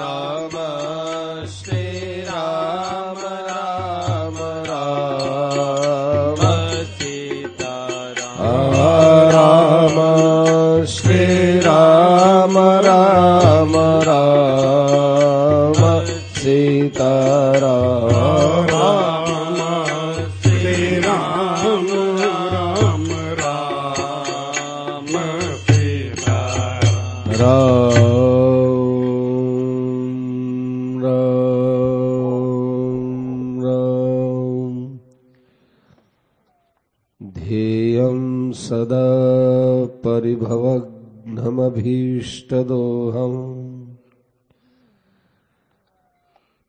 राम श्री राम राम राम सीता राम श्री राम राम राम सीता राम श्री राम राम राम सीता राम सदा परिभवघ्नमभीष्टदोहम्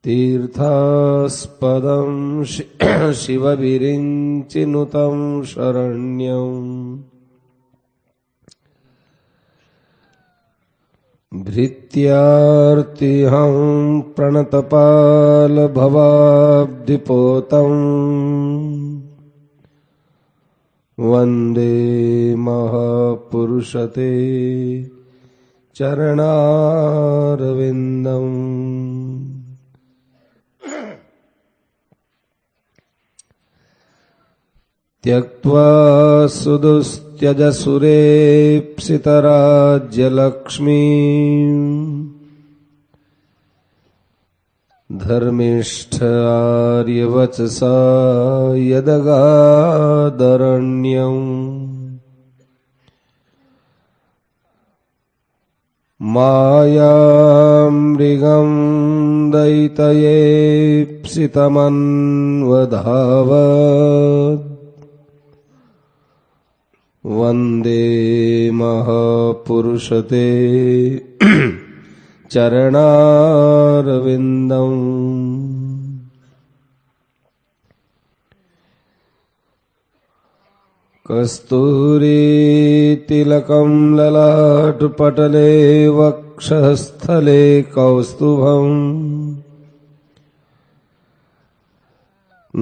तीर्थास्पदं शिवविरिञ्चिनुतं शरण्यम् भृत्यार्तिहं प्रणतपालभवाब्धिपोतम् वन्दे महापुरुषते चरणारविन्दम् त्यक्त्वा सुदुस्त्यजसुरेप्सितराज्यलक्ष्मीम् धर्मिष्ठ आर्यवचसा यदगादरण्यम् मायामृगं दयितयेप्सितमन्वधावत् वन्दे महापुरुषते चरणारविन्दम् कस्तूरीतिलकं ललाटपटले वक्षस्थले कौस्तुभम्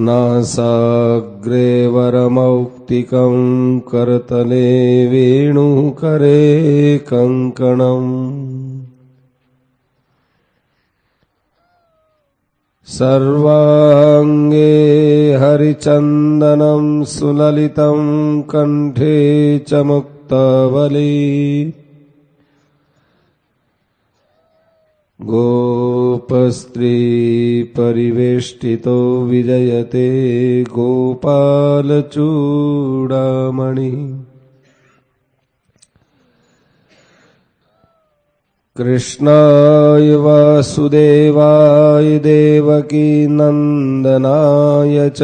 नासाग्रे वरमौक्तिकं करतले वेणुकरे कङ्कणम् सर्वांगे हरिचन्दनं सुललितं कंठे च मुक्तावली गोपस्त्री परिवेष्टितो विजयते गोपालचूडामणि कृष्णाय वासुदेवाय देवकी नंदनाय च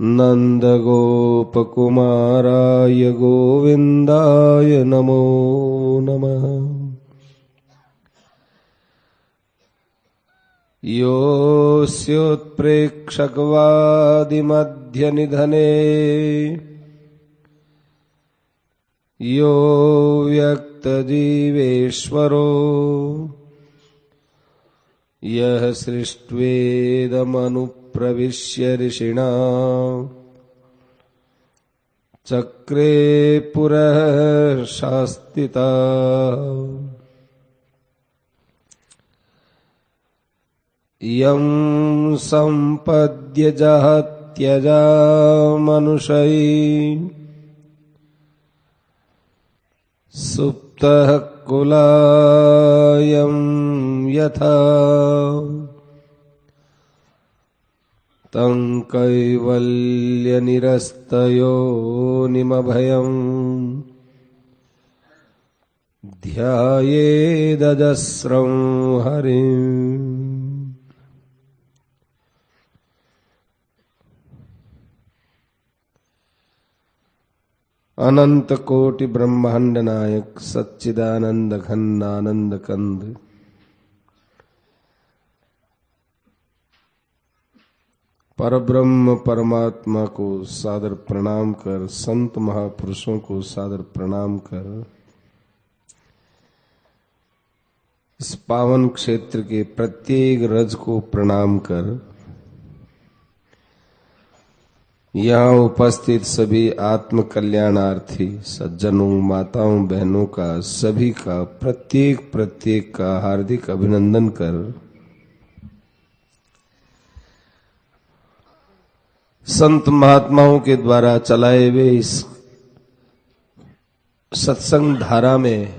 नंदगोपकुमाराय गोविन्दाय नमो नमः। योऽस्योत्प्रेक्षकवादिमध्यनिधने यो व्यक्तजीवेश्वरो यः सृष्ट्वेदमनुप्रविश्य ऋषिणा चक्रे पुरः शास्तिता यं सम्पद्य जहत्यजा मनुषै सुप्तः कुलायं यथा तं कैवल्यनिरस्तयोनिमभयम् ध्यायेदजस्रं हरिम्। अनंत कोटि ब्रह्मांड नायक सच्चिदानंद घन आनंद कंद परब्रह्म परमात्मा को सादर प्रणाम कर, संत महापुरुषों को सादर प्रणाम कर, इस पावन क्षेत्र के प्रत्येक रज को प्रणाम कर, यहाँ उपस्थित सभी आत्म कल्याणार्थी सज्जनों, माताओं, बहनों का, सभी का, प्रत्येक का हार्दिक अभिनंदन कर संत महात्माओं के द्वारा चलाए हुए इस सत्संग धारा में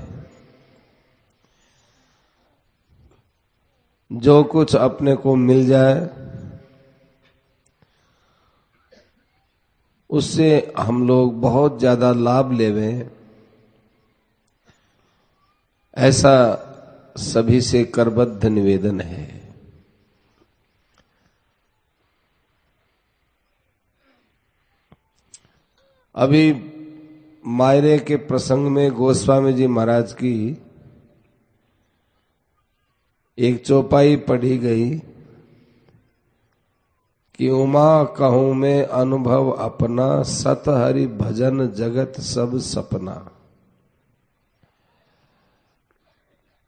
जो कुछ अपने को मिल जाए उससे हम लोग बहुत ज्यादा लाभ लेवें, ऐसा सभी से करबद्ध निवेदन है। अभी मायरे के प्रसंग में गोस्वामी जी महाराज की एक चौपाई पढ़ी गई कि उमा कहूं में अनुभव अपना, सत हरि भजन जगत सब सपना।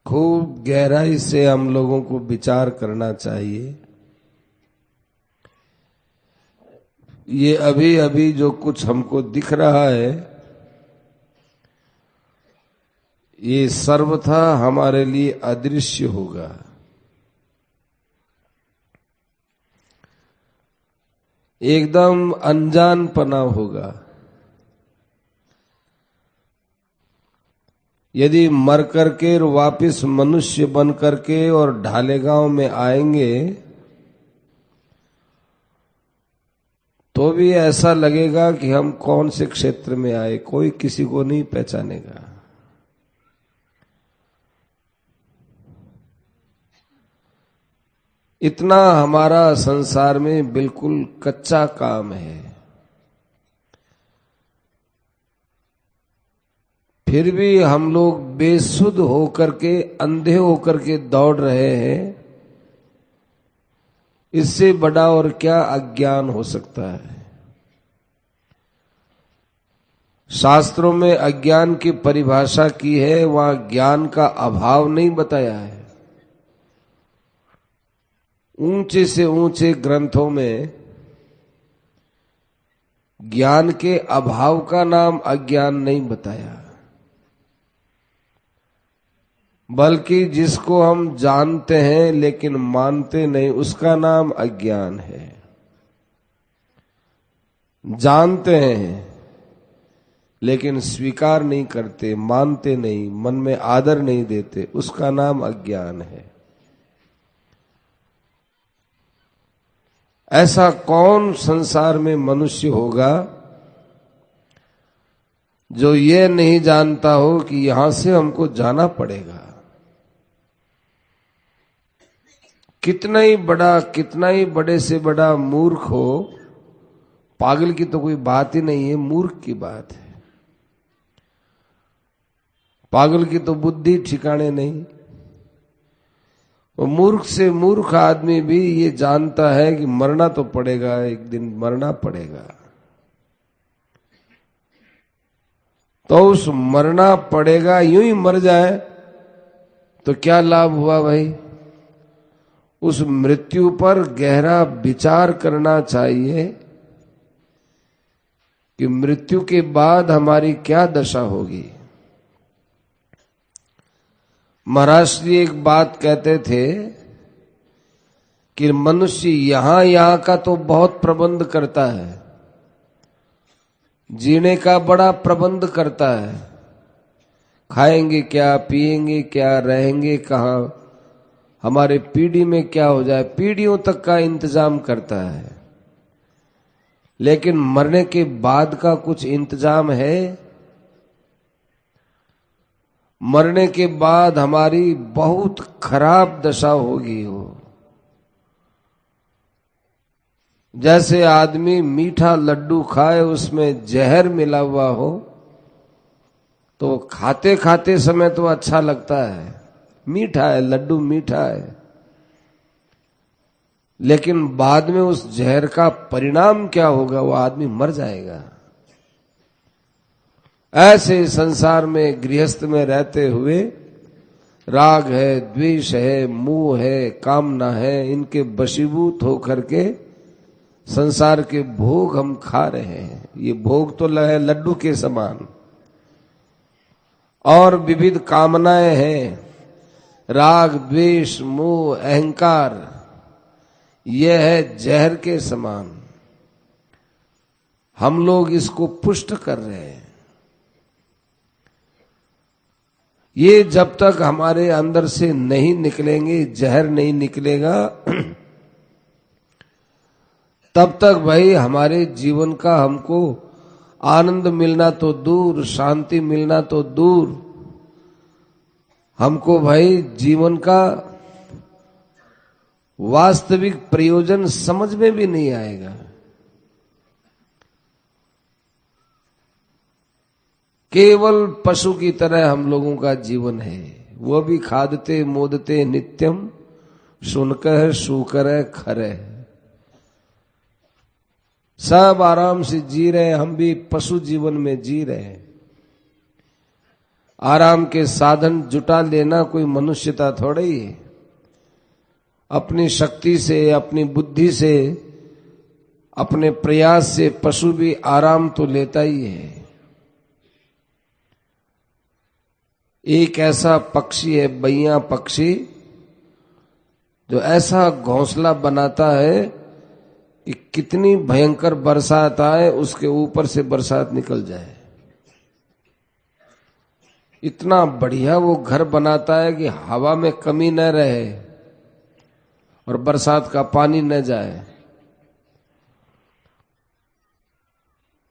खूब गहराई से हम लोगों को विचार करना चाहिए। ये अभी अभी जो कुछ हमको दिख रहा है ये सर्वथा हमारे लिए अदृश्य होगा। एकदम अनजानपना होगा। यदि मर करके वापिस मनुष्य बन करके और ढालेगांव में आएंगे तो भी ऐसा लगेगा कि हम कौन से क्षेत्र में आए, कोई किसी को नहीं पहचानेगा। इतना हमारा संसार में बिल्कुल कच्चा काम है। फिर भी हम लोग बेसुध होकर के, अंधे होकर के दौड़ रहे हैं। इससे बड़ा और क्या अज्ञान हो सकता है। शास्त्रों में अज्ञान की परिभाषा की है, वहां ज्ञान का अभाव नहीं बताया है। ऊंचे से ऊंचे ग्रंथों में ज्ञान के अभाव का नाम अज्ञान नहीं बताया, बल्कि जिसको हम जानते हैं लेकिन मानते नहीं उसका नाम अज्ञान है। जानते हैं लेकिन स्वीकार नहीं करते, मानते नहीं, मन में आदर नहीं देते, उसका नाम अज्ञान है। ऐसा कौन संसार में मनुष्य होगा जो ये नहीं जानता हो कि यहां से हमको जाना पड़ेगा। कितना ही बड़े से बड़ा मूर्ख हो, पागल की तो कोई बात ही नहीं है, मूर्ख की बात है। पागल की तो बुद्धि ठिकाने नहीं। और मूर्ख से मूर्ख आदमी भी ये जानता है कि मरना तो पड़ेगा, एक दिन मरना पड़ेगा। तो उस मरना पड़ेगा यूं ही मर जाए तो क्या लाभ हुआ भाई। उस मृत्यु पर गहरा विचार करना चाहिए कि मृत्यु के बाद हमारी क्या दशा होगी। महाराज जी एक बात कहते थे कि मनुष्य यहां का तो बहुत प्रबंध करता है, जीने का बड़ा प्रबंध करता है। खाएंगे क्या, पिएंगे क्या, रहेंगे कहाँ, हमारे पीढ़ी में क्या हो जाए, पीढ़ियों तक का इंतजाम करता है। लेकिन मरने के बाद का कुछ इंतजाम है। मरने के बाद हमारी बहुत खराब दशा होगी। जैसे आदमी मीठा लड्डू खाए उसमें जहर मिला हुआ हो तो खाते खाते समय तो अच्छा लगता है, मीठा है, लड्डू मीठा है, लेकिन बाद में उस जहर का परिणाम क्या होगा, वो आदमी मर जाएगा। ऐसे संसार में गृहस्थ में रहते हुए राग है, द्वेष है, मोह है, कामना है, इनके वशीभूत होकर के संसार के भोग हम खा रहे हैं। ये भोग तो है लड्डू के समान, और विविध कामनाएं हैं, राग द्वेष मोह अहंकार, यह है जहर के समान। हम लोग इसको पुष्ट कर रहे हैं। ये जब तक हमारे अंदर से नहीं निकलेंगे, जहर नहीं निकलेगा, तब तक भाई हमारे जीवन का हमको आनंद मिलना तो दूर, शांति मिलना तो दूर, हमको भाई जीवन का वास्तविक प्रयोजन समझ में भी नहीं आएगा। केवल पशु की तरह हम लोगों का जीवन है, वो भी खादते मोदते नित्यम, सुनकर सूकर खरे। सब आराम से जी रहे, हम भी पशु जीवन में जी रहे हैं। आराम के साधन जुटा लेना कोई मनुष्यता थोड़ा ही है। अपनी शक्ति से, अपनी बुद्धि से, अपने प्रयास से पशु भी आराम तो लेता ही है। एक ऐसा पक्षी है, बैया पक्षी, जो ऐसा घोंसला बनाता है कि कितनी भयंकर बरसात आए उसके ऊपर से बरसात निकल जाए। इतना बढ़िया वो घर बनाता है कि हवा में कमी न रहे और बरसात का पानी न जाए।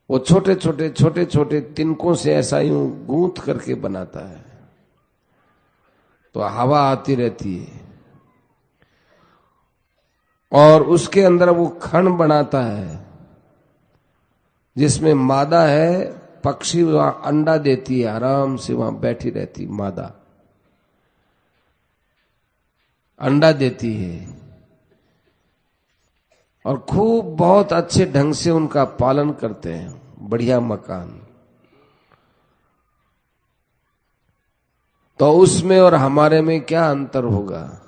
वो छोटे छोटे तिनकों से ऐसा यूं गूंथ करके बनाता है, तो हवा आती रहती है। और उसके अंदर वो खण बनाता है जिसमें मादा है, पक्षी वहां अंडा देती है, आराम से वहां बैठी रहती मादा, अंडा देती है, और खूब बहुत अच्छे ढंग से उनका पालन करते हैं। बढ़िया मकान। तो उसमें और हमारे में क्या अंतर होगा?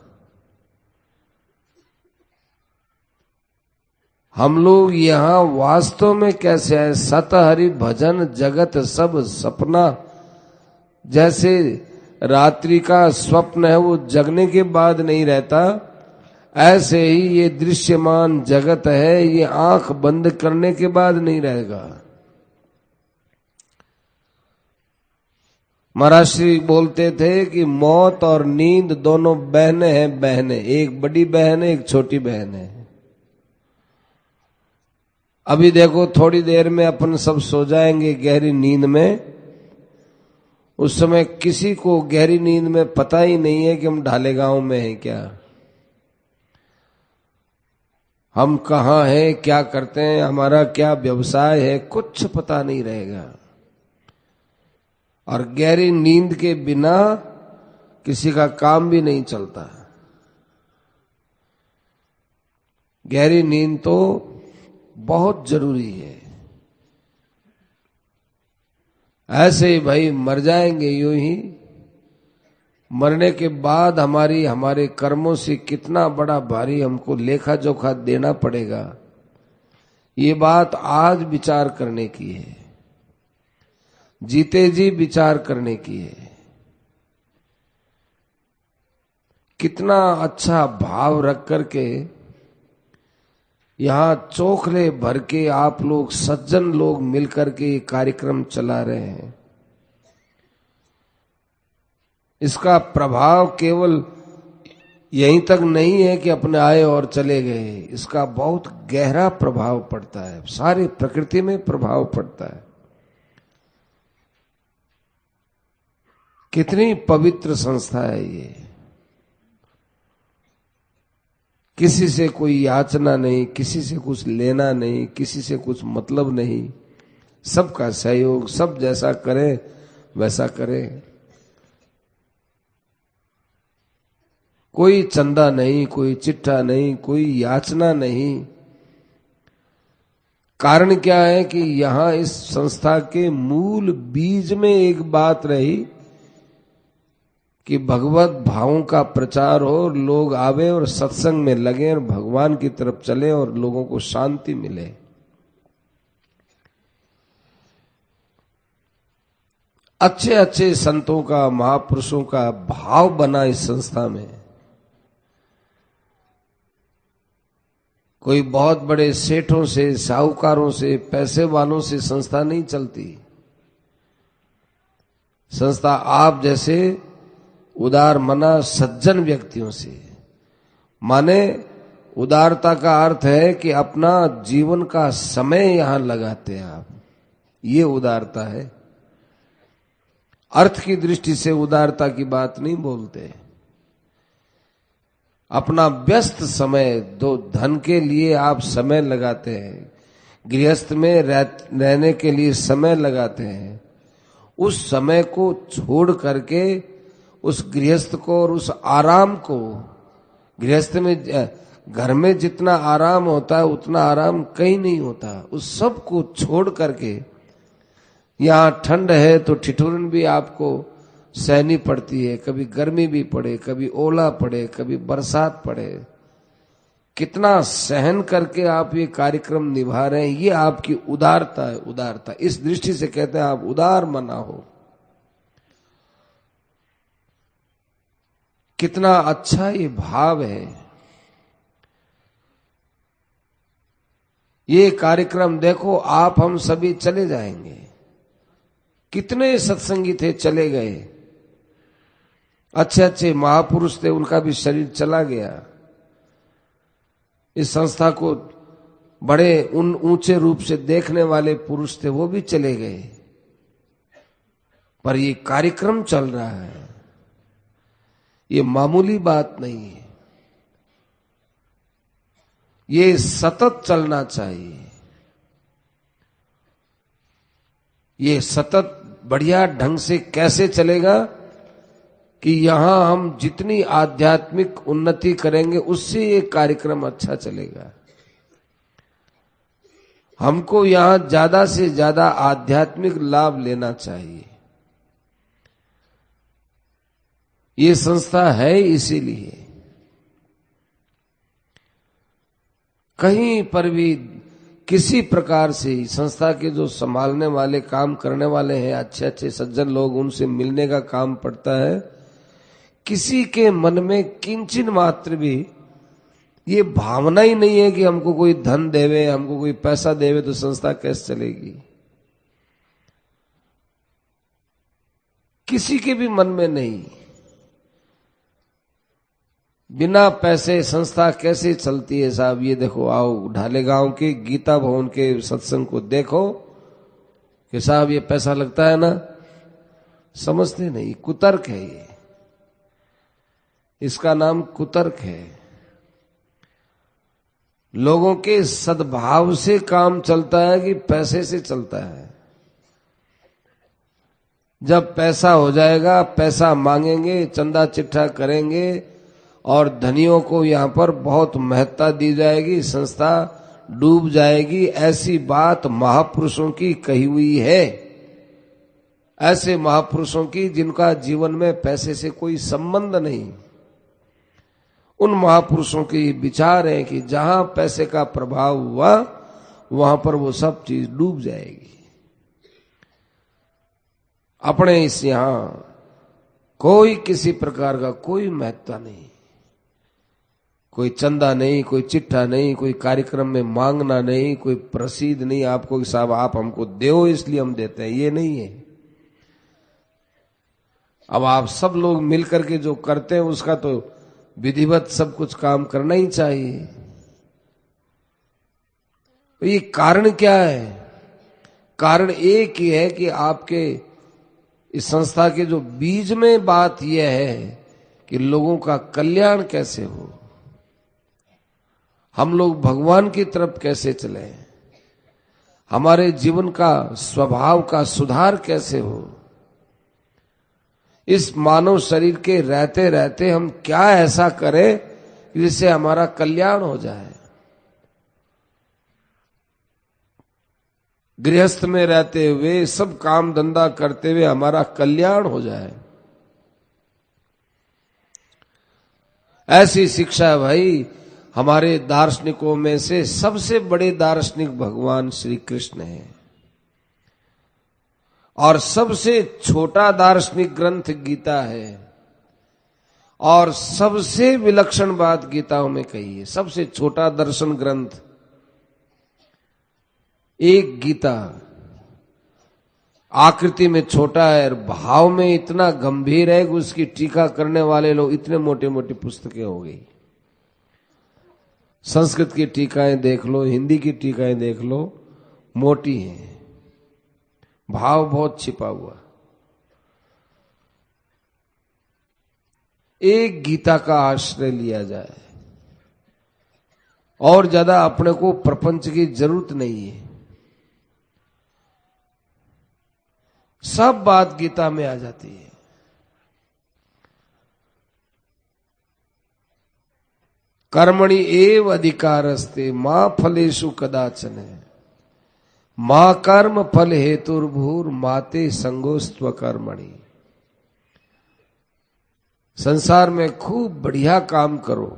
हम लोग यहां वास्तव में कैसे है? सत हरि भजन जगत सब सपना। जैसे रात्रि का स्वप्न है वो जगने के बाद नहीं रहता, ऐसे ही ये दृश्यमान जगत है, ये आंख बंद करने के बाद नहीं रहेगा। महाराज श्री बोलते थे कि मौत और नींद दोनों बहनें हैं, बहनें, एक बड़ी बहन है, एक छोटी बहन है। अभी देखो थोड़ी देर में अपन सब सो जाएंगे गहरी नींद में। उस समय किसी को गहरी नींद में पता ही नहीं है कि हम ढाले गांव में हैं क्या, हम कहाँ हैं, क्या करते हैं, हमारा क्या व्यवसाय है, कुछ पता नहीं रहेगा। और गहरी नींद के बिना किसी का काम भी नहीं चलता। गहरी नींद तो बहुत जरूरी है। ऐसे ही भाई मर जाएंगे यूं ही। मरने के बाद हमारे कर्मों से कितना बड़ा भारी हमको लेखा जोखा देना पड़ेगा, ये बात आज विचार करने की है, जीते जी विचार करने की है। कितना अच्छा भाव रख करके यहां चोखले भर के आप लोग सज्जन लोग मिलकर के ये कार्यक्रम चला रहे हैं। इसका प्रभाव केवल यहीं तक नहीं है कि अपने आए और चले गए, इसका बहुत गहरा प्रभाव पड़ता है, सारी प्रकृति में प्रभाव पड़ता है। कितनी पवित्र संस्था है ये। किसी से कोई याचना नहीं, किसी से कुछ लेना नहीं, किसी से कुछ मतलब नहीं, सबका सहयोग, सब जैसा करे वैसा करे। कोई चंदा नहीं, कोई चिट्ठा नहीं, कोई याचना नहीं। कारण क्या है कि यहां इस संस्था के मूल बीज में एक बात रही कि भगवत भावों का प्रचार हो और लोग आवे और सत्संग में लगे और भगवान की तरफ चले और लोगों को शांति मिले। अच्छे अच्छे संतों का, महापुरुषों का भाव बना इस संस्था में। कोई बहुत बड़े सेठों से, साहूकारों से, पैसे वालों से संस्था नहीं चलती। संस्था आप जैसे उदार मना सज्जन व्यक्तियों से, माने उदारता का अर्थ है कि अपना जीवन का समय यहां लगाते हैं आप, ये उदारता है। अर्थ की दृष्टि से उदारता की बात नहीं बोलते। अपना व्यस्त समय, दो धन के लिए आप समय लगाते हैं, गृहस्थ में रहने के लिए समय लगाते हैं, उस समय को छोड़ करके उस गृहस्थ को और उस आराम को, गृहस्थ में घर में जितना आराम होता है उतना आराम कहीं नहीं होता, उस सब को छोड़ करके, यहां ठंड है तो ठिठुरन भी आपको सहनी पड़ती है, कभी गर्मी भी पड़े, कभी ओला पड़े, कभी बरसात पड़े, कितना सहन करके आप ये कार्यक्रम निभा रहे हैं, ये आपकी उदारता है। उदारता इस दृष्टि से कहते हैं आप उदार मना हो। कितना अच्छा ये भाव है। ये कार्यक्रम देखो, आप हम सभी चले जाएंगे। कितने सत्संगी थे, चले गए। अच्छे अच्छे महापुरुष थे, उनका भी शरीर चला गया। इस संस्था को बड़े ऊंचे रूप से देखने वाले पुरुष थे, वो भी चले गए। पर ये कार्यक्रम चल रहा है, ये मामूली बात नहीं है, ये सतत चलना चाहिए। ये सतत बढ़िया ढंग से कैसे चलेगा कि यहां हम जितनी आध्यात्मिक उन्नति करेंगे उससे ये कार्यक्रम अच्छा चलेगा। हमको यहां ज्यादा से ज्यादा आध्यात्मिक लाभ लेना चाहिए। ये संस्था है इसीलिए। कहीं पर भी किसी प्रकार से संस्था के जो संभालने वाले, काम करने वाले हैं, अच्छे अच्छे सज्जन लोग, उनसे मिलने का काम पड़ता है। किसी के मन में किंचिन मात्र भी ये भावना ही नहीं है कि हमको कोई धन देवे, हमको कोई पैसा देवे तो संस्था कैसे चलेगी। किसी के भी मन में नहीं। बिना पैसे संस्था कैसे चलती है साहब? ये देखो, आओ ढाले गांव के गीता भवन के सत्संग को देखो कि साहब ये पैसा लगता है ना। समझते नहीं, कुतर्क है ये, इसका नाम कुतर्क है। लोगों के सद्भाव से काम चलता है कि पैसे से चलता है? जब पैसा हो जाएगा, पैसा मांगेंगे, चंदा चिट्ठा करेंगे और धनियों को यहां पर बहुत महत्ता दी जाएगी, संस्था डूब जाएगी। ऐसी बात महापुरुषों की कही हुई है। ऐसे महापुरुषों की जिनका जीवन में पैसे से कोई संबंध नहीं। उन महापुरुषों के विचार है कि जहां पैसे का प्रभाव हुआ वहां पर वो सब चीज डूब जाएगी। अपने इस यहां कोई किसी प्रकार का कोई महत्ता नहीं, कोई चंदा नहीं, कोई चिट्ठा नहीं, कोई कार्यक्रम में मांगना नहीं, कोई प्रसिद्ध नहीं आपको कि साहब आप हमको दो इसलिए हम देते हैं, ये नहीं है। अब आप सब लोग मिलकर के जो करते हैं उसका तो विधिवत सब कुछ काम करना ही चाहिए। तो ये कारण क्या है? कारण एक ही है कि आपके इस संस्था के जो बीज में बात यह है कि लोगों का कल्याण कैसे हो, हम लोग भगवान की तरफ कैसे चले, हमारे जीवन का स्वभाव का सुधार कैसे हो, इस मानव शरीर के रहते रहते हम क्या ऐसा करें जिससे हमारा कल्याण हो जाए। गृहस्थ में रहते हुए सब काम धंधा करते हुए हमारा कल्याण हो जाए। ऐसी शिक्षा है भाई। हमारे दार्शनिकों में से सबसे बड़े दार्शनिक भगवान श्री कृष्ण हैं, और सबसे छोटा दार्शनिक ग्रंथ गीता है, और सबसे विलक्षण बात गीताओं में कही है। सबसे छोटा दर्शन ग्रंथ एक गीता, आकृति में छोटा है और भाव में इतना गंभीर है कि उसकी टीका करने वाले लोग इतने मोटे मोटे पुस्तकें हो गई। संस्कृत की टीकाएं देख लो, हिंदी की टीकाएं देख लो, मोटी हैं, भाव बहुत छिपा हुआ। एक गीता का आश्रय लिया जाए, और ज्यादा अपने को प्रपंच की जरूरत नहीं है। सब बात गीता में आ जाती है। कर्मणि एव अधिकारस्ते मां फलेषु कदाचन, मां कर्म फल हेतुर्भूर माते संगोस्त्व कर्मणि। संसार में खूब बढ़िया काम करो,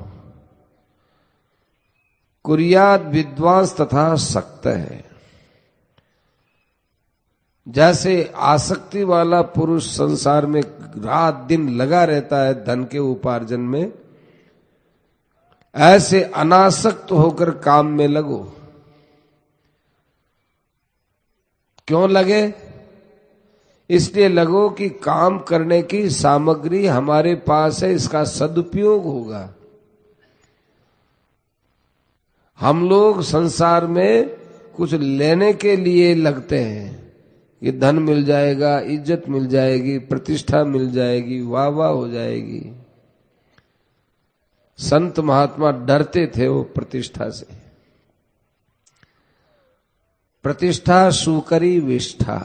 कुर्यात विद्वांस तथा सक्त है। जैसे आसक्ति वाला पुरुष संसार में रात दिन लगा रहता है धन के उपार्जन में, ऐसे अनासक्त होकर काम में लगो। क्यों लगे? इसलिए लगो कि काम करने की सामग्री हमारे पास है, इसका सदुपयोग होगा। हम लोग संसार में कुछ लेने के लिए लगते हैं कि धन मिल जाएगा, इज्जत मिल जाएगी, प्रतिष्ठा मिल जाएगी, वाह वाह हो जाएगी। संत महात्मा डरते थे वो प्रतिष्ठा से। प्रतिष्ठा सुकरी विष्ठा।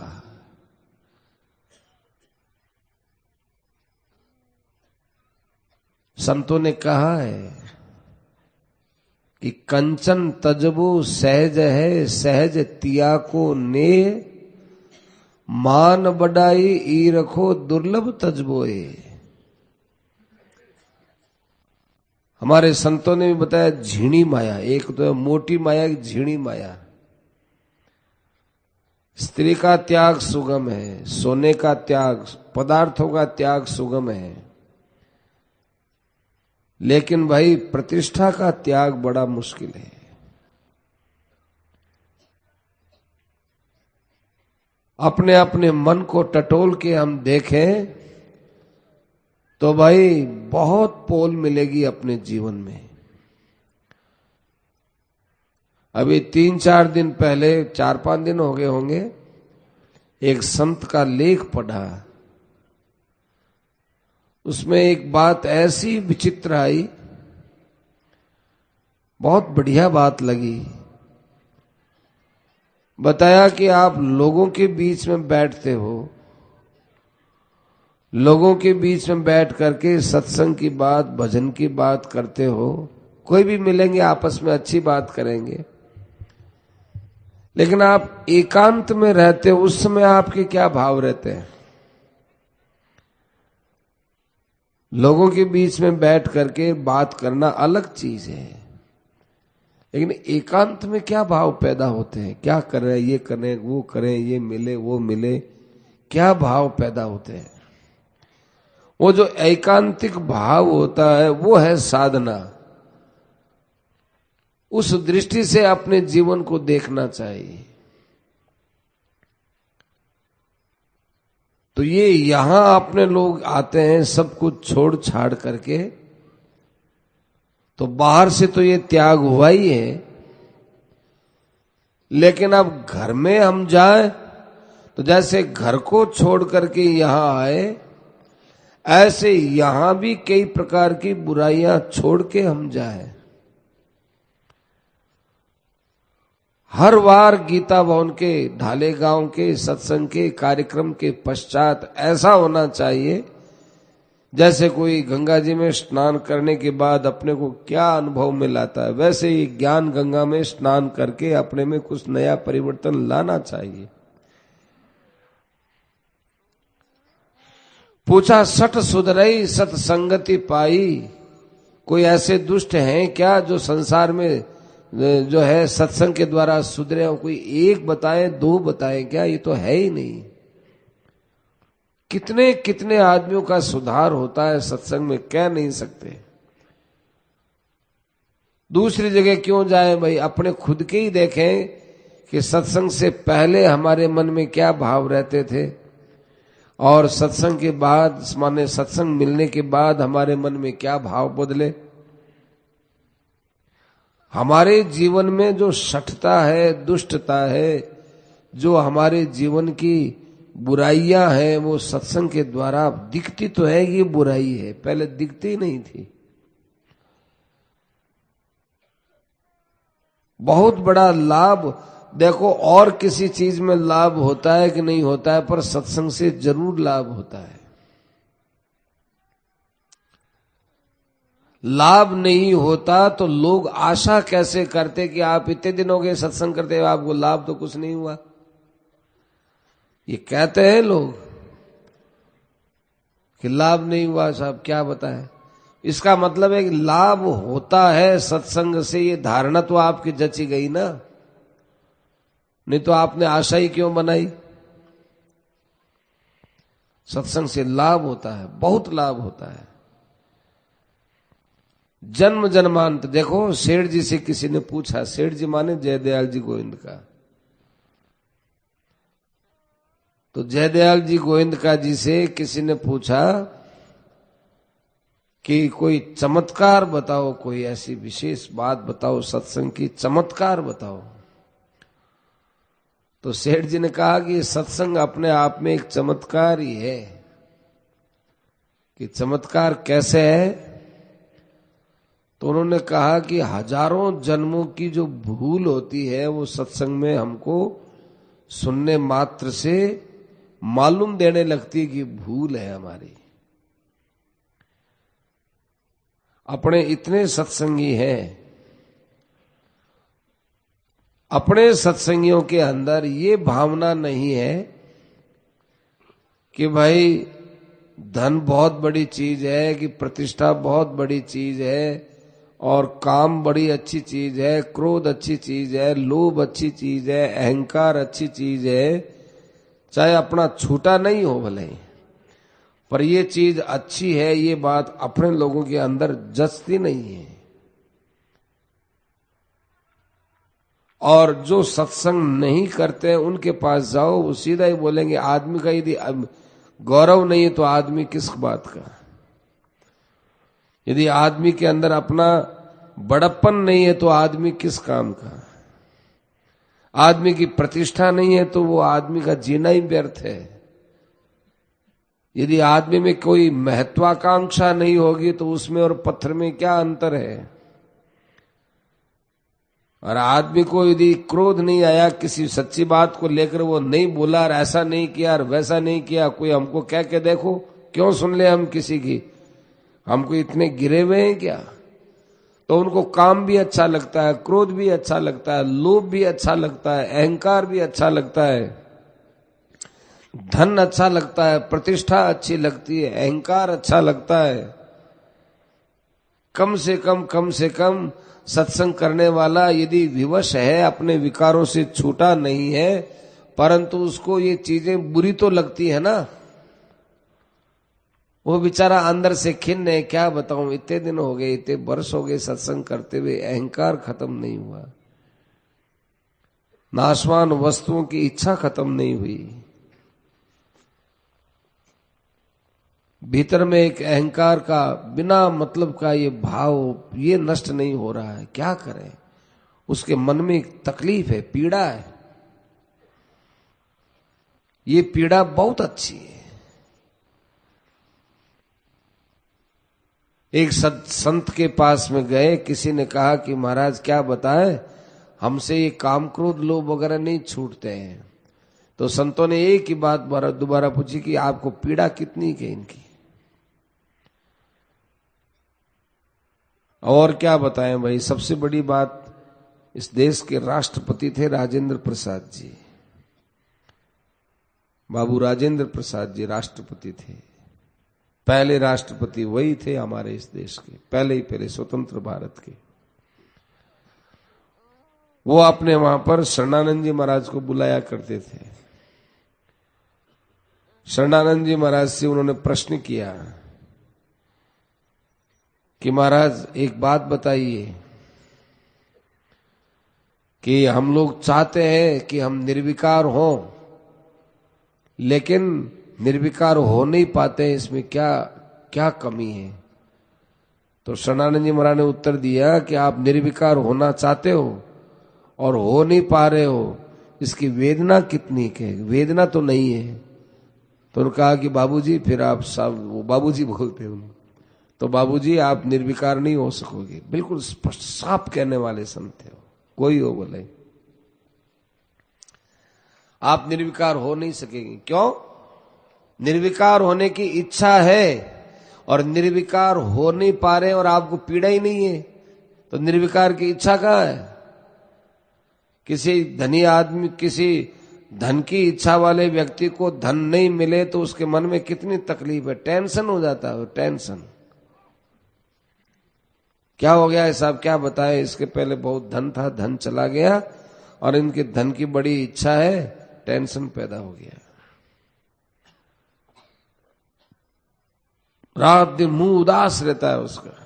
संतों ने कहा है कि कंचन तजबो सहज है, सहज तिया को ने मान बढ़ाई ई रखो दुर्लभ तजबोए। हमारे संतों ने भी बताया झीणी माया, एक तो है मोटी माया, एक झीणी माया। स्त्री का त्याग सुगम है, सोने का त्याग, पदार्थों का त्याग सुगम है, लेकिन भाई प्रतिष्ठा का त्याग बड़ा मुश्किल है। अपने अपने मन को टटोल के हम देखें तो भाई बहुत पोल मिलेगी अपने जीवन में। अभी 3-4 दिन पहले, 4-5 दिन हो गए होंगे, एक संत का लेख पढ़ा। उसमें एक बात ऐसी विचित्र आई, बहुत बढ़िया बात लगी। बताया कि आप लोगों के बीच में बैठते हो, लोगों के बीच में बैठ करके सत्संग की बात, भजन की बात करते हो, कोई भी मिलेंगे आपस में अच्छी बात करेंगे, लेकिन आप एकांत में रहते हो, उस समय आपके क्या भाव रहते हैं? लोगों के बीच में बैठ करके बात करना अलग चीज है, लेकिन एकांत में क्या भाव पैदा होते हैं? क्या कर रहे हैं, ये करें, वो करें, ये मिले, वो मिले, क्या भाव पैदा होते हैं? वो जो एकांतिक भाव होता है वो है साधना। उस दृष्टि से अपने जीवन को देखना चाहिए। तो ये यहां अपने लोग आते हैं सब कुछ छोड़ छाड़ करके, तो बाहर से तो ये त्याग हुआ ही है, लेकिन अब घर में हम जाएं तो जैसे घर को छोड़ करके यहां आए, ऐसे यहां भी कई प्रकार की बुराइयां छोड़ के हम जाएं। हर बार गीता भवन के ढाले गांव के सत्संग के कार्यक्रम के पश्चात ऐसा होना चाहिए जैसे कोई गंगा जी में स्नान करने के बाद अपने को क्या अनुभव में लाता है, वैसे ही ज्ञान गंगा में स्नान करके अपने में कुछ नया परिवर्तन लाना चाहिए। पूछा सठ सुधरई सत संगति पाई, कोई ऐसे दुष्ट हैं क्या जो संसार में जो है सत्संग के द्वारा सुधरे हो? कोई एक बताए, दो बताए क्या? ये तो है ही नहीं। कितने कितने आदमियों का सुधार होता है सत्संग में, कह नहीं सकते। दूसरी जगह क्यों जाए भाई? अपने खुद के ही देखें कि सत्संग से पहले हमारे मन में क्या भाव रहते थे और सत्संग के बाद, माने सत्संग मिलने के बाद हमारे मन में क्या भाव बदले। हमारे जीवन में जो शठता है, दुष्टता है, जो हमारे जीवन की बुराइयां हैं, वो सत्संग के द्वारा दिखती तो है कि ये बुराई है, पहले दिखती ही नहीं थी। बहुत बड़ा लाभ देखो, और किसी चीज में लाभ होता है कि नहीं होता है, पर सत्संग से जरूर लाभ होता है। लाभ नहीं होता तो लोग आशा कैसे करते कि आप इतने दिन हो गए सत्संग करते हुए, आपको लाभ तो कुछ नहीं हुआ। ये कहते हैं लोग कि लाभ नहीं हुआ साहब, क्या बताएं। इसका मतलब है कि लाभ होता है सत्संग से, ये धारणा तो आपकी जची गई ना, नहीं तो आपने आशा ही क्यों बनाई। सत्संग से लाभ होता है, बहुत लाभ होता है। जन्म जन्मांत देखो, सेठ जी से किसी ने पूछा, सेठ जी माने जयदयाल जी गोविंद का, तो जयदयाल जी गोविंद का जी से किसी ने पूछा कि कोई चमत्कार बताओ, कोई ऐसी विशेष बात बताओ सत्संग की, चमत्कार बताओ। तो सेठ जी ने कहा कि सत्संग अपने आप में एक चमत्कार ही है। कि चमत्कार कैसे है? तो उन्होंने कहा कि हजारों जन्मों की जो भूल होती है वो सत्संग में हमको सुनने मात्र से मालूम देने लगती है कि भूल है हमारी। अपने इतने सत्संगी हैं, अपने सत्संगियों के अंदर ये भावना नहीं है कि भाई धन बहुत बड़ी चीज है, कि प्रतिष्ठा बहुत बड़ी चीज है, और काम बड़ी अच्छी चीज है, क्रोध अच्छी चीज है, लोभ अच्छी चीज है, अहंकार अच्छी चीज है, चाहे अपना छूटा नहीं हो भले, पर ये चीज अच्छी है, ये बात अपने लोगों के अंदर जचती नहीं है। और जो सत्संग नहीं करते उनके पास जाओ, वो सीधा ही बोलेंगे आदमी का यदि गौरव नहीं है तो आदमी किस बात का। यदि आदमी के अंदर अपना बड़प्पन नहीं है तो आदमी किस काम का। आदमी की प्रतिष्ठा नहीं है तो वो आदमी का जीना ही व्यर्थ है। यदि आदमी में कोई महत्वाकांक्षा नहीं होगी तो उसमें और पत्थर में क्या अंतर है। और आदमी को यदि क्रोध नहीं आया किसी सच्ची बात को लेकर, वो नहीं बोला और ऐसा नहीं किया और वैसा नहीं किया, कोई हमको कह के देखो, क्यों सुन ले हम किसी की, हमको इतने गिरे हुए हैं क्या। तो उनको काम भी अच्छा लगता है, क्रोध भी अच्छा लगता है, लोभ भी अच्छा लगता है, अहंकार भी अच्छा लगता है, धन अच्छा लगता है, प्रतिष्ठा अच्छी लगती है, अहंकार अच्छा लगता है। कम से कम सत्संग करने वाला यदि विवश है, अपने विकारों से छूटा नहीं है, परंतु उसको ये चीजें बुरी तो लगती है ना, वो बेचारा अंदर से खिन्न है। क्या बताऊं, इतने दिन हो गए, इतने वर्ष हो गए सत्संग करते हुए, अहंकार खत्म नहीं हुआ, नाशवान वस्तुओं की इच्छा खत्म नहीं हुई, भीतर में एक अहंकार का बिना मतलब का ये भाव ये नष्ट नहीं हो रहा है। क्या करें, उसके मन में एक तकलीफ है, पीड़ा है। ये पीड़ा बहुत अच्छी है। एक संत के पास में गए, किसी ने कहा कि महाराज क्या बताएं, हमसे ये काम क्रोध लोभ वगैरह नहीं छूटते हैं। तो संतों ने एक ही बात दोबारा पूछी कि आपको पीड़ा कितनी है इनकी, और क्या बताएं भाई। सबसे बड़ी बात, इस देश के राष्ट्रपति थे राजेंद्र प्रसाद जी, बाबू राजेंद्र प्रसाद जी राष्ट्रपति थे। पहले राष्ट्रपति वही थे हमारे इस देश के, पहले स्वतंत्र भारत के। वो अपने वहां पर शरणानंद जी महाराज को बुलाया करते थे। शरणानंद जी महाराज से उन्होंने प्रश्न किया कि महाराज एक बात बताइए कि हम लोग चाहते हैं कि हम निर्विकार हों, लेकिन निर्विकार हो नहीं पाते हैं, इसमें क्या क्या कमी है? तो शरणानंद जी महाराज ने उत्तर दिया कि आप निर्विकार होना चाहते हो और हो नहीं पा रहे हो, इसकी वेदना कितनी है? वेदना तो नहीं है। तो उन्होंने कहा कि बाबूजी, फिर आप सब, वो बाबूजी बोलते हैं, तो बाबूजी आप निर्विकार नहीं हो सकोगे। बिल्कुल स्पष्ट साफ कहने वाले संत थे, कोई हो बोले आप निर्विकार हो नहीं सकेंगे। क्यों? निर्विकार होने की इच्छा है और निर्विकार हो नहीं पा रहे और आपको पीड़ा ही नहीं है, तो निर्विकार की इच्छा कहाँ है? किसी धनी आदमी, किसी धन की इच्छा वाले व्यक्ति को धन नहीं मिले तो उसके मन में कितनी तकलीफ है, टेंशन हो जाता है। टेंशन क्या हो गया है साहब, क्या बताए? इसके पहले बहुत धन था, धन चला गया और इनके धन की बड़ी इच्छा है, टेंशन पैदा हो गया। रात दिन मुंह उदास रहता है, उसका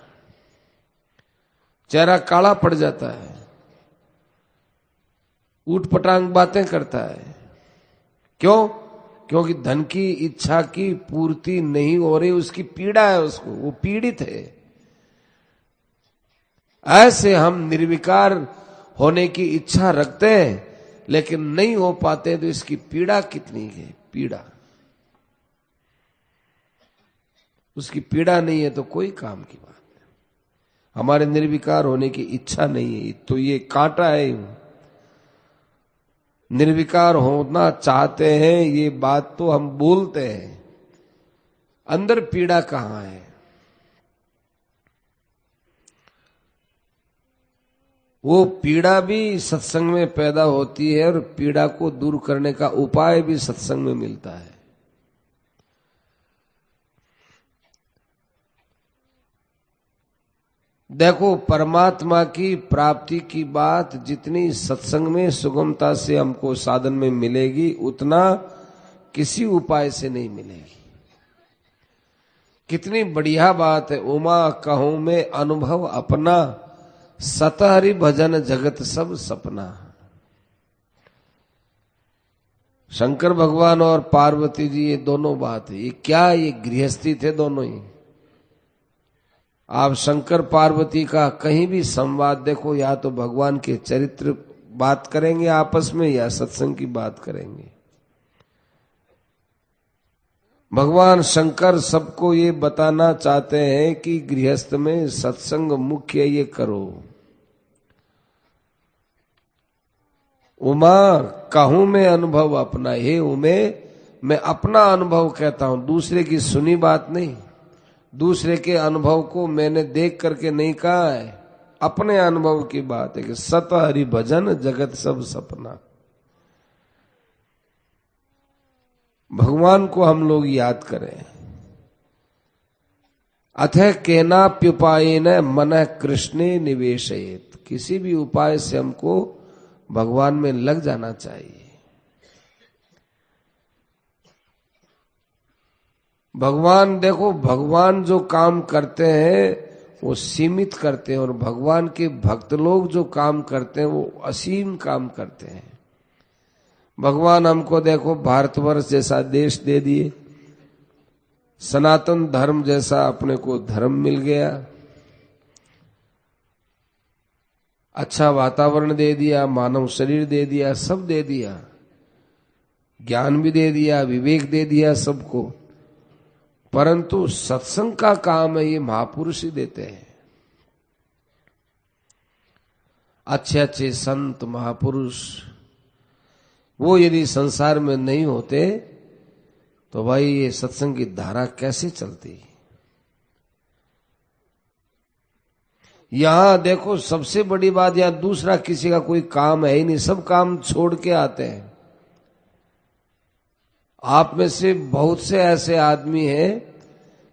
चेहरा काला पड़ जाता है, ऊटपटांग बातें करता है। क्यों? क्योंकि धन की इच्छा की पूर्ति नहीं हो रही, उसकी पीड़ा है, उसको, वो पीड़ित है। ऐसे हम निर्विकार होने की इच्छा रखते हैं लेकिन नहीं हो पाते, तो इसकी पीड़ा कितनी है? पीड़ा, उसकी पीड़ा नहीं है तो कोई काम की बात नहीं। हमारे निर्विकार होने की इच्छा नहीं है तो ये कांटा है। निर्विकार होना चाहते हैं, ये बात तो हम बोलते हैं, अंदर पीड़ा कहां है? वो पीड़ा भी सत्संग में पैदा होती है और पीड़ा को दूर करने का उपाय भी सत्संग में मिलता है। देखो, परमात्मा की प्राप्ति की बात जितनी सत्संग में सुगमता से हमको साधन में मिलेगी, उतना किसी उपाय से नहीं मिलेगी। कितनी बढ़िया बात है, उमा कहूं में अनुभव अपना, सतहरि भजन जगत सब सपना। शंकर भगवान और पार्वती जी, ये दोनों बात है। ये क्या, ये गृहस्थी थे दोनों ही। आप शंकर पार्वती का कहीं भी संवाद देखो, या तो भगवान के चरित्र बात करेंगे आपस में, या सत्संग की बात करेंगे। भगवान शंकर सबको ये बताना चाहते हैं कि गृहस्थ में सत्संग मुख्य ये करो। उमा कहूं मैं अनुभव अपना, हे उमे मैं अपना अनुभव कहता हूं, दूसरे की सुनी बात नहीं। दूसरे के अनुभव को मैंने देख करके नहीं कहा है, अपने अनुभव की बात है कि सत हरि भजन जगत सब सपना। भगवान को हम लोग याद करें। अथ केनाप्युपायेन मनः कृष्णे निवेशयेत्, किसी भी उपाय से हमको भगवान में लग जाना चाहिए। भगवान, देखो, भगवान जो काम करते हैं वो सीमित करते हैं और भगवान के भक्त लोग जो काम करते हैं वो असीम काम करते हैं। भगवान हमको देखो भारतवर्ष जैसा देश दे दिए, सनातन धर्म जैसा अपने को धर्म मिल गया, अच्छा वातावरण दे दिया, मानव शरीर दे दिया, सब दे दिया, ज्ञान भी दे दिया, विवेक दे दिया सबको। परंतु सत्संग का काम है ये महापुरुष ही देते हैं। अच्छे अच्छे संत महापुरुष वो यदि संसार में नहीं होते तो भाई ये सत्संग की धारा कैसे चलती। यहां देखो सबसे बड़ी बात, यहां दूसरा किसी का कोई काम है ही नहीं, सब काम छोड़ के आते हैं। आप में से बहुत से ऐसे आदमी हैं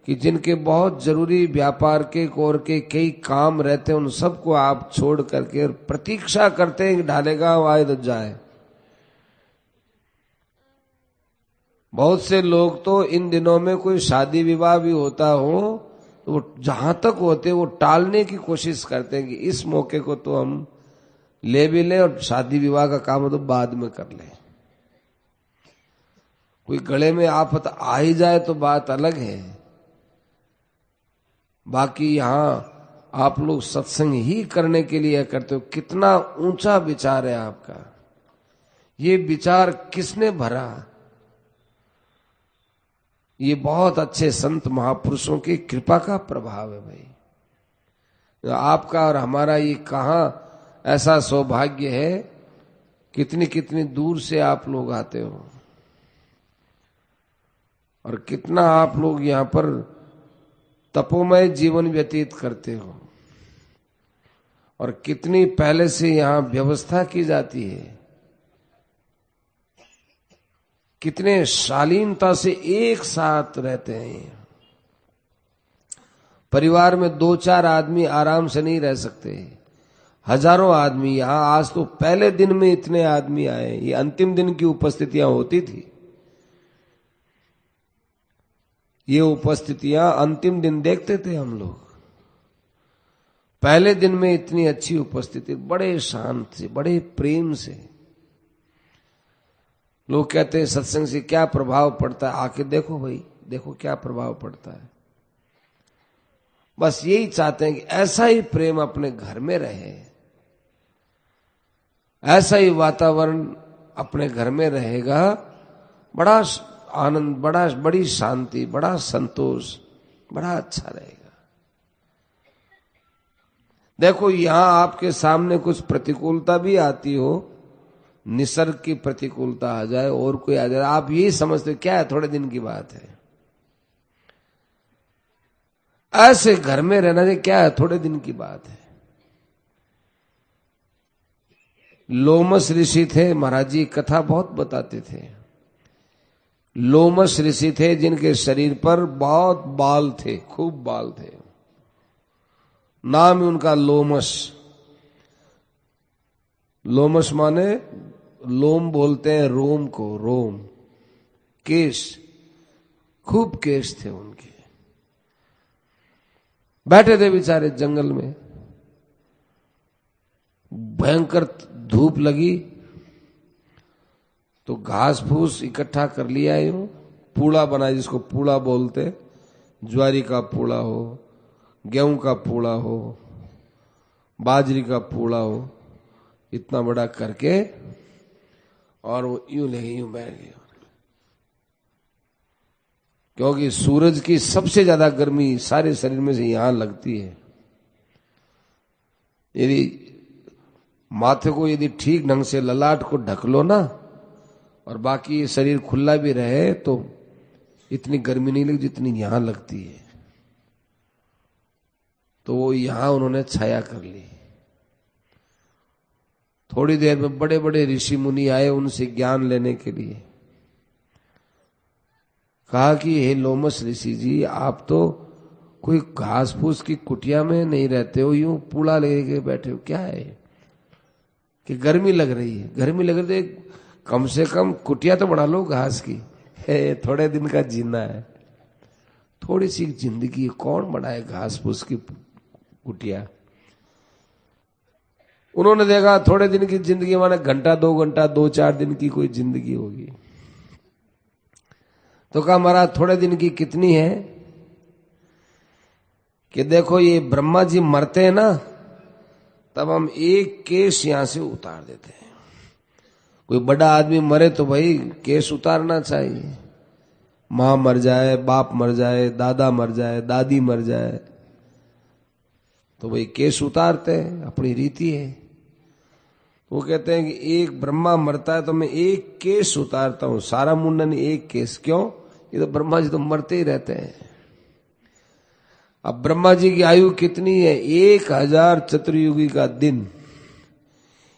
कि जिनके बहुत जरूरी व्यापार के और के कई काम रहते हैं, उन सबको आप छोड़ करके और प्रतीक्षा करते हैं कि ढालेगा आए तो जाए। बहुत से लोग तो इन दिनों में कोई शादी विवाह भी होता हो तो वो जहां तक होते वो टालने की कोशिश करते हैं कि इस मौके को तो हम ले भी लें और शादी विवाह का काम तो बाद में कर लें। कोई गले में आफत आ ही जाए तो बात अलग है, बाकी यहां आप लोग सत्संग ही करने के लिए करते हो। कितना ऊंचा विचार है आपका, ये विचार किसने भरा? ये बहुत अच्छे संत महापुरुषों की कृपा का प्रभाव है भाई। आपका और हमारा ये कहां ऐसा सौभाग्य है, कितनी कितनी दूर से आप लोग आते हो और कितना आप लोग यहां पर तपोमय जीवन व्यतीत करते हो और कितनी पहले से यहां व्यवस्था की जाती है, कितने शालीनता से एक साथ रहते हैं। परिवार में 2-4 आदमी आराम से नहीं रह सकते, हजारों आदमी। यहां आज तो पहले दिन में इतने आदमी आए, ये अंतिम दिन की उपस्थितियां होती थी। ये उपस्थितियां अंतिम दिन देखते थे हम लोग। पहले दिन में इतनी अच्छी उपस्थिति, बड़े शांत से, बड़े प्रेम से। लोग कहते हैं सत्संग से क्या प्रभाव पड़ता है, आके देखो भाई, देखो क्या प्रभाव पड़ता है। बस यही चाहते हैं कि ऐसा ही प्रेम अपने घर में रहे, ऐसा ही वातावरण अपने घर में रहेगा, बड़ा आनंद, बड़ी शांति, बड़ा संतोष, बड़ा अच्छा रहेगा। देखो यहां आपके सामने कुछ प्रतिकूलता भी आती हो, निसर्ग की प्रतिकूलता आ जाए और कोई आ जाए, आप यही समझते हो क्या है, थोड़े दिन की बात है। ऐसे घर में रहना से क्या है, थोड़े दिन की बात है। लोमस ऋषि थे, महाराज जी कथा बहुत बताते थे। लोमस ऋषि थे जिनके शरीर पर बहुत बाल थे, खूब बाल थे, नाम ही उनका लोमस। लोमस माने लोम बोलते हैं रोम को, रोम, केश, खूब केश थे उनके। बैठे थे बेचारे जंगल में, भयंकर धूप लगी तो घास फूस इकट्ठा कर लिया, यूं पूड़ा बनाया, जिसको पूड़ा बोलते, ज्वारी का पूड़ा हो, गेहूं का पूड़ा हो, बाजरी का पूड़ा हो, इतना बड़ा करके और वो यूं ले यूं बैठ गए। क्योंकि सूरज की सबसे ज्यादा गर्मी सारे शरीर में से यहां लगती है। यदि माथे को यदि ठीक ढंग से ललाट को ढक लो ना और बाकी शरीर खुला भी रहे तो इतनी गर्मी नहीं लगती जितनी यहां लगती है। तो वो यहां उन्होंने छाया कर ली। थोड़ी देर में बड़े बड़े ऋषि मुनि आए उनसे ज्ञान लेने के लिए। कहा कि हे लोमस ऋषि जी, आप तो कोई घास फूस की कुटिया में नहीं रहते हो, यूं पूड़ा लेके बैठे हो, क्या है कि गर्मी लग रही है? गर्मी लग रही है, कम से कम कुटिया तो बना लो घास की, थोड़े दिन का जीना है, थोड़ी सी जिंदगी, कौन बनाए घास फूस की कुटिया। उन्होंने देखा थोड़े दिन की जिंदगी माने घंटा 2 घंटा 2-4 दिन की कोई जिंदगी होगी। तो कहा महाराज थोड़े दिन की कितनी है? कि देखो ये ब्रह्मा जी मरते हैं ना, तब हम एक केश यहां से उतार देते हैं। कोई बड़ा आदमी मरे तो भाई केश उतारना चाहिए। मां मर जाए, बाप मर जाए, दादा मर जाए, दादी मर जाए तो भाई केश उतारते हैं, अपनी रीति है। वो कहते हैं कि एक ब्रह्मा मरता है तो मैं एक केश उतारता हूं, सारा मुंडन एक केश। क्यों? ये तो ब्रह्मा जी तो मरते ही रहते हैं। अब ब्रह्मा जी की आयु कितनी है? 1000 चतुर्युगी का दिन,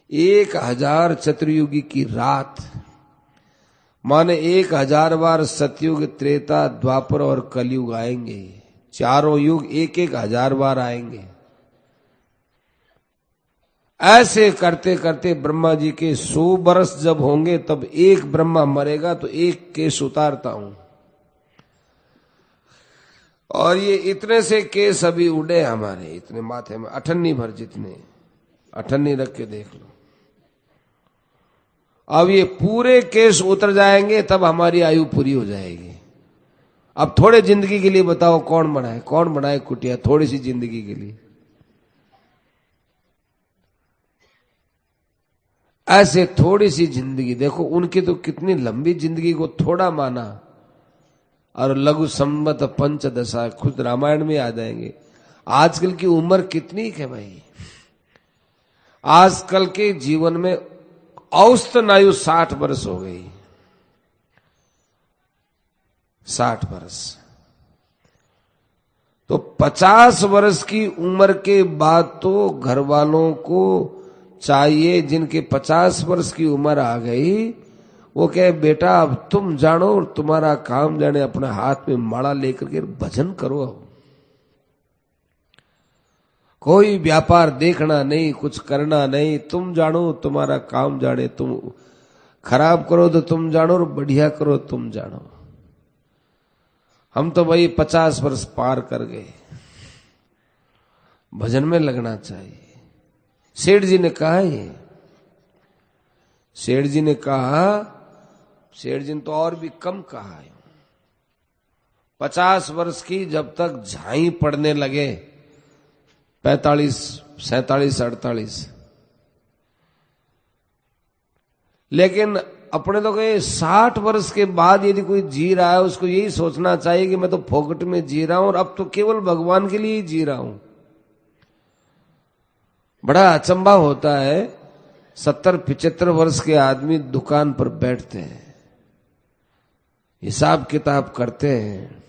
1000 चतुर्युगी की रात, माने 1000 बार सतयुग, त्रेता, द्वापर और कलयुग आएंगे। चारों युग 1,000 बार आएंगे। ऐसे करते करते ब्रह्मा जी के 100 बरस जब होंगे तब एक ब्रह्मा मरेगा तो एक केश उतारता हूं। और ये इतने से केस अभी उड़े हमारे, इतने माथे में अठन्नी भर जितने, अठन्नी रख के देख लो। अब ये पूरे केस उतर जाएंगे तब हमारी आयु पूरी हो जाएगी। अब थोड़े जिंदगी के लिए बताओ कौन बनाए कुटिया थोड़ी सी जिंदगी के लिए। ऐसे थोड़ी सी जिंदगी देखो, उनकी तो कितनी लंबी जिंदगी को थोड़ा माना। और लघु संवत पंचदशा खुद रामायण में आ जाएंगे। आजकल की उम्र कितनी है भाई? आजकल के जीवन में औसतन आयु 60 वर्ष हो गई। 60 वर्ष तो 50 वर्ष की उम्र के बाद तो घर वालों को चाहिए, जिनके 50 वर्ष की उम्र आ गई वो कहे बेटा अब तुम जानो और तुम्हारा काम जाने, अपने हाथ में माला लेकर के भजन करो। अब कोई व्यापार देखना नहीं, कुछ करना नहीं, तुम जानो तुम्हारा काम जाने, तुम खराब करो तो तुम जानो और बढ़िया करो तुम जानो। हम तो भाई 50 वर्ष पार कर गए, भजन में लगना चाहिए। सेठ जी ने कहा ये, सेठ जी ने कहा, सेठ जी ने तो और भी कम कहा है, 50 वर्ष की जब तक झाई पड़ने लगे, 45, 47, 48, लेकिन अपने तो कहे 60 वर्ष के बाद यदि कोई जी रहा है उसको यही सोचना चाहिए कि मैं तो फोकट में जी रहा हूं और अब तो केवल भगवान के लिए ही जी रहा हूं। बड़ा अचंभा होता है, 70-75 वर्ष के आदमी दुकान पर बैठते हैं, हिसाब किताब करते हैं,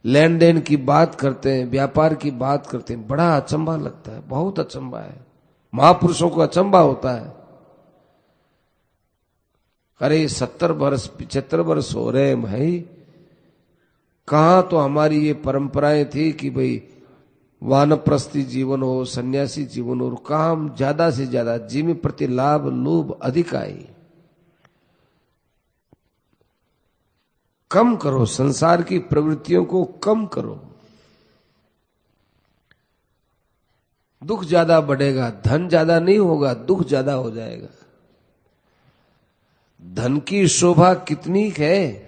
लेन देन की बात करते हैं, व्यापार की बात करते हैं। बड़ा अचंभा लगता है, बहुत अचंभा है। महापुरुषों को अचंभा होता है, अरे 70 वर्ष 75 वर्ष हो रहे हैं भाई, कहां तो हमारी ये परंपराएं थी कि भाई वानप्रस्थी जीवन हो, सन्यासी जीवन हो, काम ज्यादा से ज्यादा, जीवन प्रति लाभ लोभ अधिक आई। कम करो, संसार की प्रवृत्तियों को कम करो। दुख ज्यादा बढ़ेगा, धन ज्यादा नहीं होगा, दुख ज्यादा हो जाएगा। धन की शोभा कितनी है,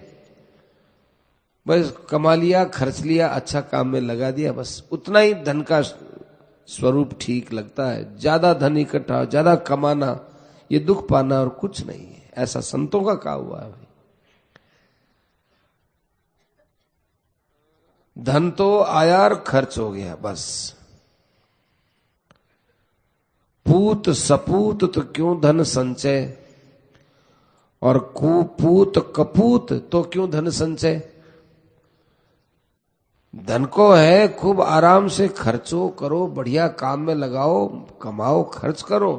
बस कमा लिया, खर्च लिया, अच्छा काम में लगा दिया, बस उतना ही धन का स्वरूप ठीक लगता है। ज्यादा धन इकट्ठा, ज्यादा कमाना, ये दुख पाना और कुछ नहीं है। ऐसा संतों का कहा हुआ है। धन तो आया और खर्च हो गया, बस। पूत सपूत तो क्यों धन संचय, और कुपूत कपूत तो क्यों धन संचय। धन को है खूब आराम से खर्चो करो, बढ़िया काम में लगाओ, कमाओ, खर्च करो।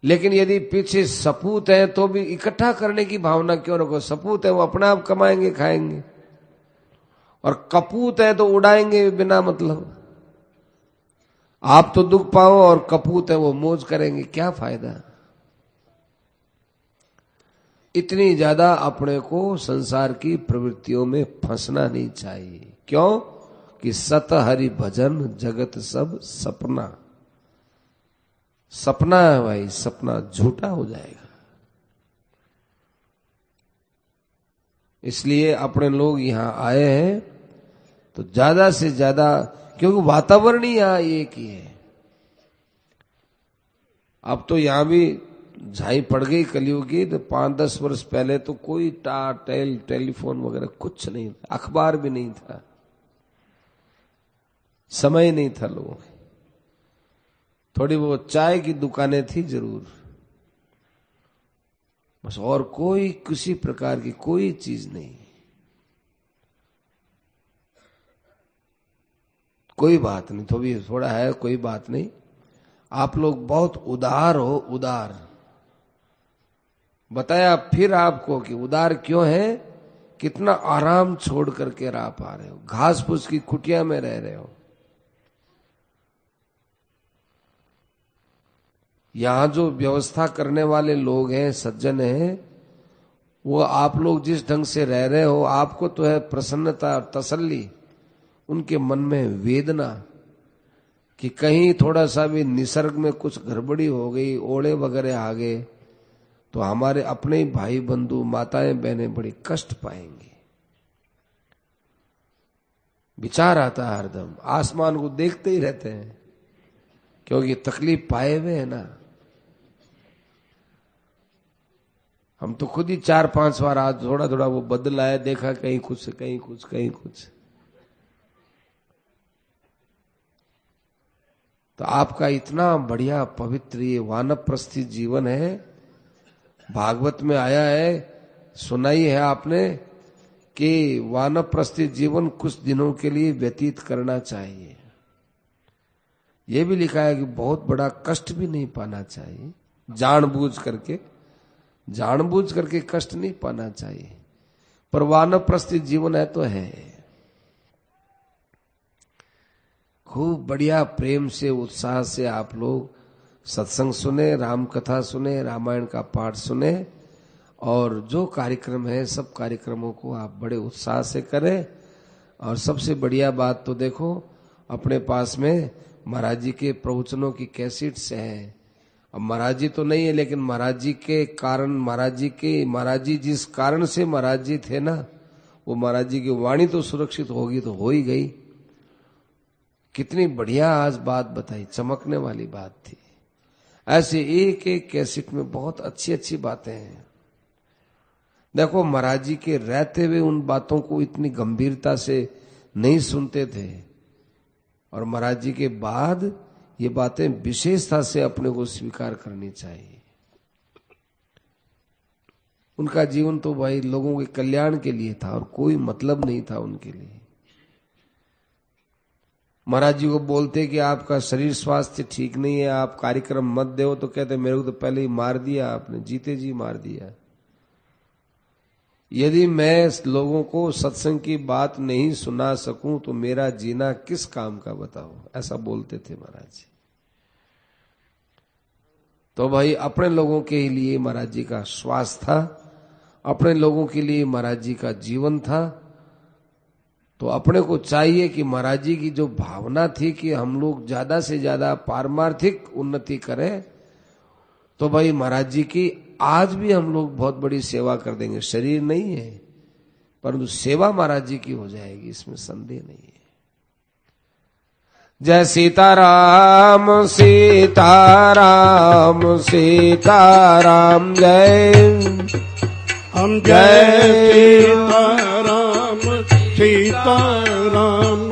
लेकिन यदि पीछे सपूत है तो भी इकट्ठा करने की भावना क्यों रखो। सपूत है वो अपना आप कमाएंगे खाएंगे, और कपूत है तो उड़ाएंगे बिना मतलब। आप तो दुख पाओ और कपूत है वो मौज करेंगे, क्या फायदा। इतनी ज्यादा अपने को संसार की प्रवृत्तियों में फंसना नहीं चाहिए। क्यों कि सत हरि भजन जगत सब सपना। सपना है भाई, सपना झूठा हो जाएगा। इसलिए अपने लोग यहां आए हैं तो ज्यादा से ज्यादा, क्योंकि वातावरण ही यहां एक ही है। अब तो यहां भी झाई पड़ गई कलयुग की, तो 5-10 वर्ष पहले तो कोई टेलीफोन वगैरह कुछ नहीं था, अखबार भी नहीं था, समय नहीं था लोगों में। थोड़ी वो चाय की दुकानें थी जरूर, बस, और कोई किसी प्रकार की कोई चीज नहीं। कोई बात नहीं, तो भी थोड़ा है, कोई बात नहीं। आप लोग बहुत उदार हो, उदार। बताया फिर आपको कि उदार क्यों है कितना आराम छोड़ करके रह पा रहे हो, घास फूस की कुटिया में रह रहे हो। यहां जो व्यवस्था करने वाले लोग हैं, सज्जन हैं, वो आप लोग जिस ढंग से रह रहे हो, आपको तो है प्रसन्नता और तसल्ली, उनके मन में वेदना कि कहीं थोड़ा सा भी निसर्ग में कुछ गड़बड़ी हो गई, ओले वगैरह आ गए, तो हमारे अपने ही भाई बंधु माताएं बहनें बड़ी कष्ट पाएंगे। विचार आता है हरदम, आसमान को देखते ही रहते हैं, क्योंकि तकलीफ पाए हुए है ना। हम तो खुद ही 4-5 बार आज थोड़ा थोड़ा वो बदला है, देखा कहीं कुछ कहीं कुछ कहीं कुछ। तो आपका इतना बढ़िया पवित्र ये वानप्रस्थी जीवन है, भागवत में आया है, सुनाई है आपने कि वानप्रस्थी जीवन कुछ दिनों के लिए व्यतीत करना चाहिए। ये भी लिखा है कि बहुत बड़ा कष्ट भी नहीं पाना चाहिए, जानबूझ करके कष्ट नहीं पाना चाहिए, पर वानप्रस्थी जीवन है तो है। खूब बढ़िया प्रेम से उत्साह से आप लोग सत्संग सुने, राम कथा सुने, रामायण का पाठ सुने, और जो कार्यक्रम है सब कार्यक्रमों को आप बड़े उत्साह से करें। और सबसे बढ़िया बात तो देखो, अपने पास में महाराज जी के प्रवचनों की कैसेट्स हैं। अब महाराज जी तो नहीं है, लेकिन महाराज जी के कारण, महाराज जी जिस कारण से महाराज जी थे ना, वो महाराज जी की वाणी तो सुरक्षित होगी तो हो ही गई। कितनी बढ़िया आज बात बताई, चमकने वाली बात थी। ऐसे एक एक कैसेट में बहुत अच्छी अच्छी बातें हैं। देखो, महाराज जी के रहते हुए उन बातों को इतनी गंभीरता से नहीं सुनते थे, और महाराज जी के बाद ये बातें विशेषता से अपने को स्वीकार करनी चाहिए। उनका जीवन तो भाई लोगों के कल्याण के लिए था और कोई मतलब नहीं था उनके लिए। महाराज जी को बोलते कि आपका शरीर स्वास्थ्य ठीक नहीं है, आप कार्यक्रम मत दो, तो कहते मेरे को तो पहले ही मार दिया आपने, जीते जी मार दिया। यदि मैं लोगों को सत्संग की बात नहीं सुना सकूं तो मेरा जीना किस काम का बताओ, ऐसा बोलते थे महाराज जी। तो भाई अपने लोगों के लिए महाराज जी का श्वास था, अपने लोगों के लिए महाराज जी का जीवन था। तो अपने को चाहिए कि महाराज जी की जो भावना थी कि हम लोग ज्यादा से ज्यादा पारमार्थिक उन्नति करें, तो भाई महाराज जी की आज भी हम लोग बहुत बड़ी सेवा कर देंगे। शरीर नहीं है, परंतु सेवा महाराज जी की हो जाएगी, इसमें संदेह नहीं है। जय सीताराम सीताराम सीताराम, जय हम जय सीताराम सीताराम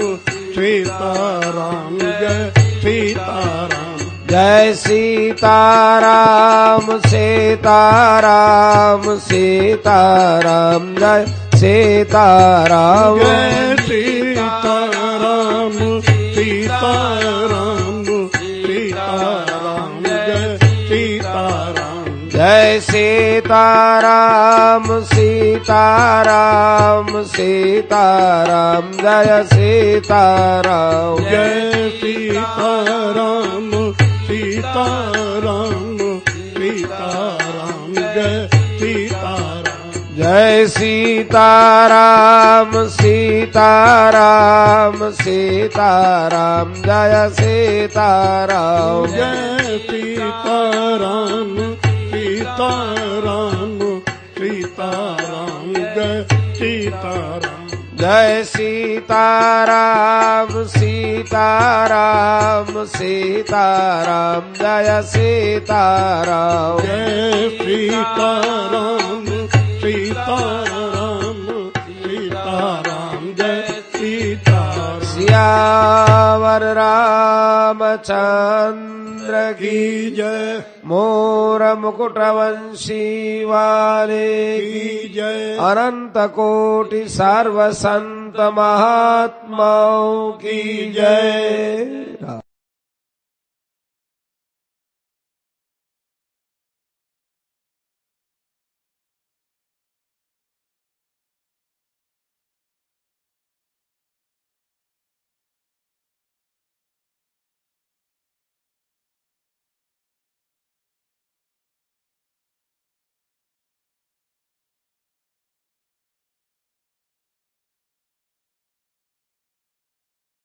सीताराम, जय सीताराम। जय सीताराम सीताराम सीताराम, जय सीताराम। जय सीताराम सीताराम सीताराम, जय सीताराम। जय सीताराम सीताराम सीताराम, जय सीताराम। जय सीताराम सीताराम सीताराम, जय सीताराम। जय सीताराम सीताराम सीताराम, जय सीताराम। जय सीताराम सीताराम सीताराम, जय सीताराम। जय सीताराम सीताराम सीताराम, जय सीताराम। जय सीताराम सीताराम सीताराम, जय सीताराम। सियावर रामचंद्र की की जय, मोर मुकुटवंशी वाले की जय। अनंत कोटि सर्व संत महात्माओं की जय।